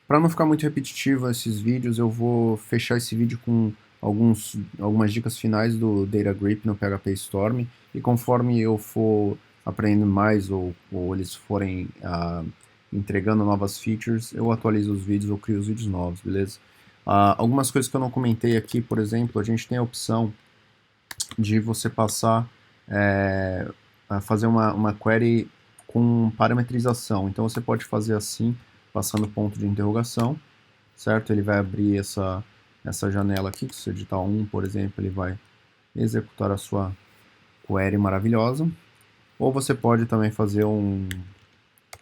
Para não ficar muito repetitivo esses vídeos, eu vou fechar esse vídeo com algumas dicas finais do Data Grip no PHP Storm, e conforme eu for aprendendo mais ou eles forem entregando novas features, eu atualizo os vídeos ou crio os vídeos novos, beleza? Algumas coisas que eu não comentei aqui, por exemplo, a gente tem a opção de você passar a fazer uma query com parametrização. Então você pode fazer assim, passando ponto de interrogação, certo? Ele vai abrir essa janela aqui, se você digitar 1, por exemplo, ele vai executar a sua query maravilhosa. Ou você pode também fazer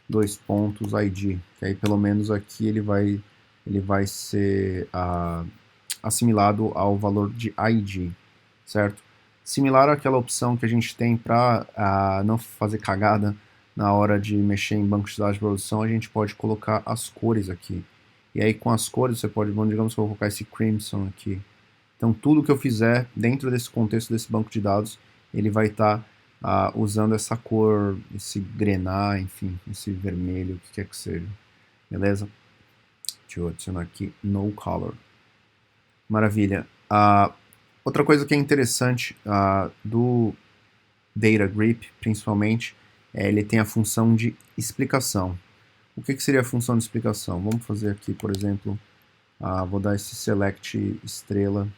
dois pontos ID, que aí pelo menos aqui ele vai ser assimilado ao valor de ID, certo? Similar àquela opção que a gente tem para não fazer cagada na hora de mexer em banco de dados de produção, a gente pode colocar as cores aqui. E aí com as cores você pode, digamos que eu vou colocar esse crimson aqui. Então tudo que eu fizer dentro desse contexto desse banco de dados, ele vai estar usando essa cor, esse grená, enfim, esse vermelho, o que quer que seja. Beleza? Deixa eu adicionar aqui no color. Maravilha. Outra coisa que é interessante do Data Grip, principalmente, ele tem a função de explicação. O que seria a função de explicação? Vamos fazer aqui, por exemplo, vou dar esse select estrela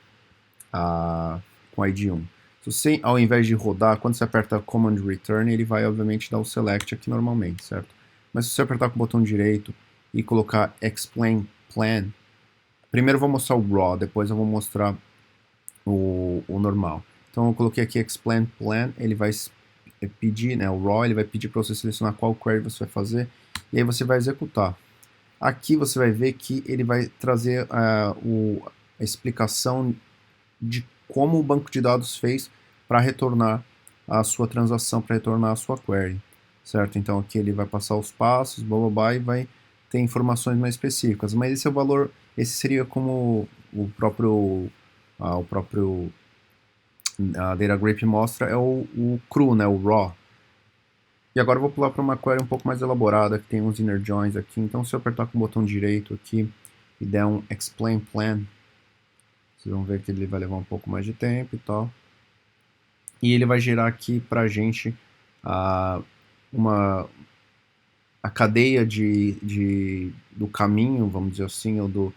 com ID 1. Se você, ao invés de rodar, quando você aperta Command Return, ele vai, obviamente, dar o select aqui normalmente, certo? Mas se você apertar com o botão direito e colocar Explain Plan, primeiro eu vou mostrar o raw, depois eu vou mostrar o normal. Então eu coloquei aqui Explain Plan, ele vai pedir, né, o raw, ele vai pedir para você selecionar qual query você vai fazer, e aí você vai executar. Aqui você vai ver que ele vai trazer a explicação de como o banco de dados fez para retornar a sua transação, para retornar a sua query, certo? Então aqui ele vai passar os passos, blá blá blá, e vai ter informações mais específicas. Mas esse é o valor, esse seria como o próprio Data Grip mostra, é o cru, né, o raw. E agora eu vou pular para uma query um pouco mais elaborada, que tem uns inner joins aqui. Então se eu apertar com o botão direito aqui e der um explain plan, vocês vão ver que ele vai levar um pouco mais de tempo e tal. E ele vai gerar aqui para a gente uma a cadeia do caminho, vamos dizer assim, ou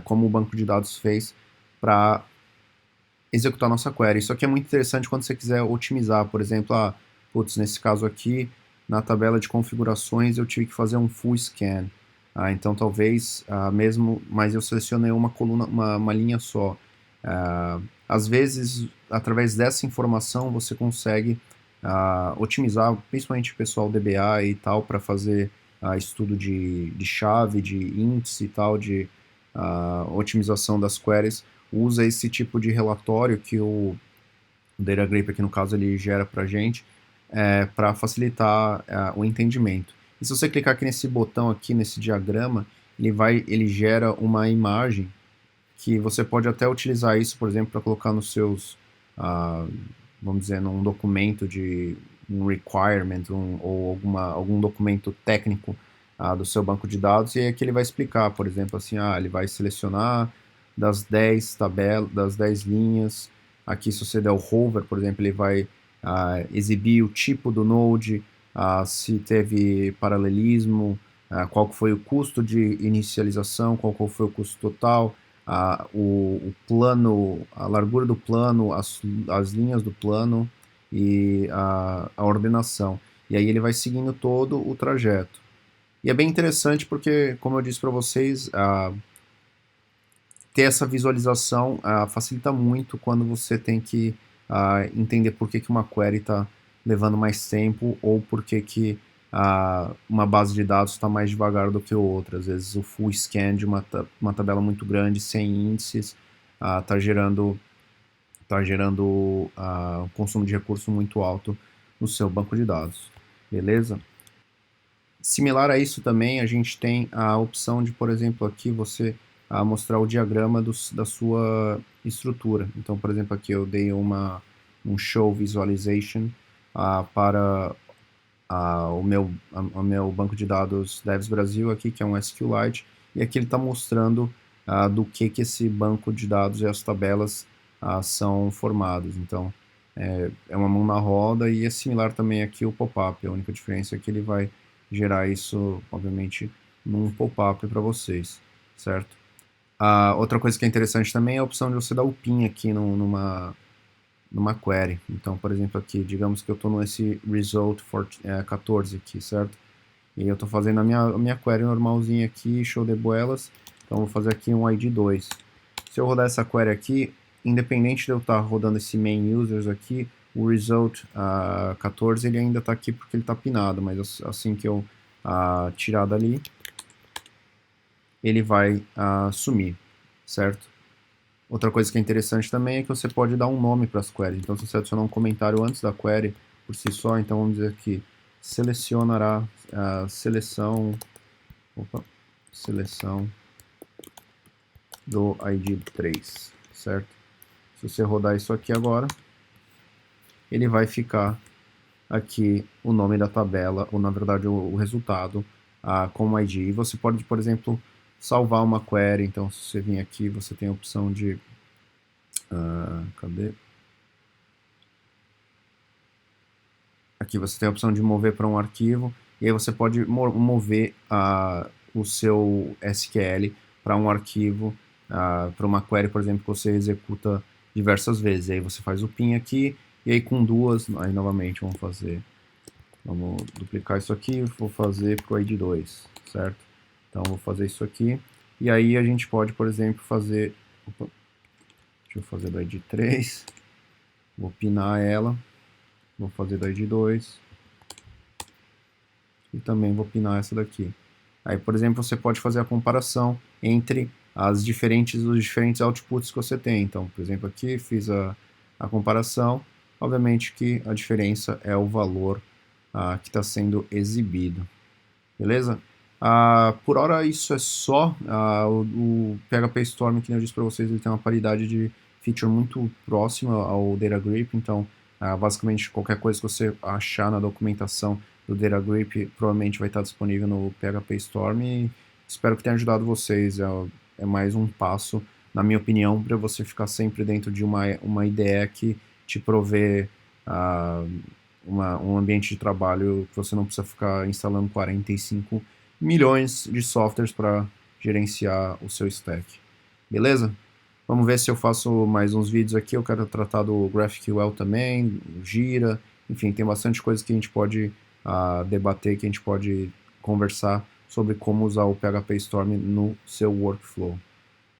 como o banco de dados fez para executar nossa query. Isso aqui é muito interessante quando você quiser otimizar, por exemplo, putz, nesse caso aqui, na tabela de configurações eu tive que fazer um full scan. Então talvez mesmo, mas eu selecionei uma coluna, uma linha só. Às vezes, através dessa informação, você consegue otimizar, principalmente o pessoal DBA e tal, para fazer estudo de chave, de índice e tal, de otimização das queries, usa esse tipo de relatório que o Data Grip, aqui no caso, ele gera para a gente, para facilitar o entendimento. E se você clicar aqui nesse botão aqui, nesse diagrama, ele gera uma imagem que você pode até utilizar isso, por exemplo, para colocar nos seus, vamos dizer, num documento de um requirement ou algum documento técnico do seu banco de dados, e aí aqui ele vai explicar, por exemplo, assim, ele vai selecionar das 10 tabelas, das 10 linhas, aqui se você der o hover, por exemplo, ele vai exibir o tipo do node, se teve paralelismo, qual foi o custo de inicialização, qual foi o custo total, o plano, a largura do plano, as linhas do plano e a ordenação. E aí ele vai seguindo todo o trajeto. E é bem interessante porque, como eu disse para vocês, ter essa visualização facilita muito quando você tem que entender por que uma query está levando mais tempo ou por que uma base de dados está mais devagar do que outra. Às vezes o full scan de uma tabela muito grande, sem índices, está gerando um consumo de recurso muito alto no seu banco de dados. Beleza? Similar a isso também, a gente tem a opção de, por exemplo, aqui você mostrar o diagrama da sua estrutura. Então, por exemplo, aqui eu dei um show visualization para o meu banco de dados Devs Brasil aqui, que é um SQLite, e aqui ele está mostrando do que esse banco de dados e as tabelas são formados. Então, é uma mão na roda e é similar também aqui o pop-up. A única diferença é que ele vai gerar isso, obviamente, num pop-up para vocês, certo? Outra coisa que é interessante também é a opção de você dar o PIN aqui numa query. Então, por exemplo, aqui, digamos que eu estou nesse result for 14 aqui, certo? E eu estou fazendo a minha query normalzinha aqui, show de boelas. Então, eu vou fazer aqui um ID 2. Se eu rodar essa query aqui, independente de eu estar rodando esse main users aqui, o result 14 ele ainda está aqui porque ele está pinado, mas assim que eu tirar dali, ele vai sumir, certo? Outra coisa que é interessante também é que você pode dar um nome para as queries. Então, se você adicionar um comentário antes da query por si só, então vamos dizer que selecionará a seleção do ID 3, certo? Se você rodar isso aqui agora, ele vai ficar aqui o nome da tabela, ou na verdade o resultado com o ID. E você pode, por exemplo, salvar uma query. Então, se você vir aqui, você tem a opção de cadê? Aqui você tem a opção de mover para um arquivo, e aí você pode mover o seu SQL para um arquivo, para uma query, por exemplo, que você executa diversas vezes. E aí você faz o PIN aqui, e aí com duas, aí novamente vamos duplicar isso aqui, vou fazer para o ID 2, certo? Então vou fazer isso aqui, e aí a gente pode, por exemplo, fazer, deixa eu fazer do ID 3, vou pinar ela, vou fazer do ID 2, e também vou pinar essa daqui. Aí, por exemplo, você pode fazer a comparação entre os diferentes outputs que você tem. Então, por exemplo, aqui fiz a comparação. Obviamente que a diferença é o valor que está sendo exibido. Beleza? Por hora isso é só. O PHP Storm, que eu disse para vocês, ele tem uma paridade de feature muito próxima ao DataGrip. Então, basicamente, qualquer coisa que você achar na documentação do DataGrip provavelmente vai estar disponível no PHP Storm. E espero que tenha ajudado vocês. É mais um passo, na minha opinião, para você ficar sempre dentro de uma IDE que te provê um ambiente de trabalho que você não precisa ficar instalando 45 milhões de softwares para gerenciar o seu stack. Beleza? Vamos ver se eu faço mais uns vídeos aqui. Eu quero tratar do GraphQL também, Gira, enfim, tem bastante coisa que a gente pode debater, que a gente pode conversar sobre como usar o PHP Storm no seu workflow.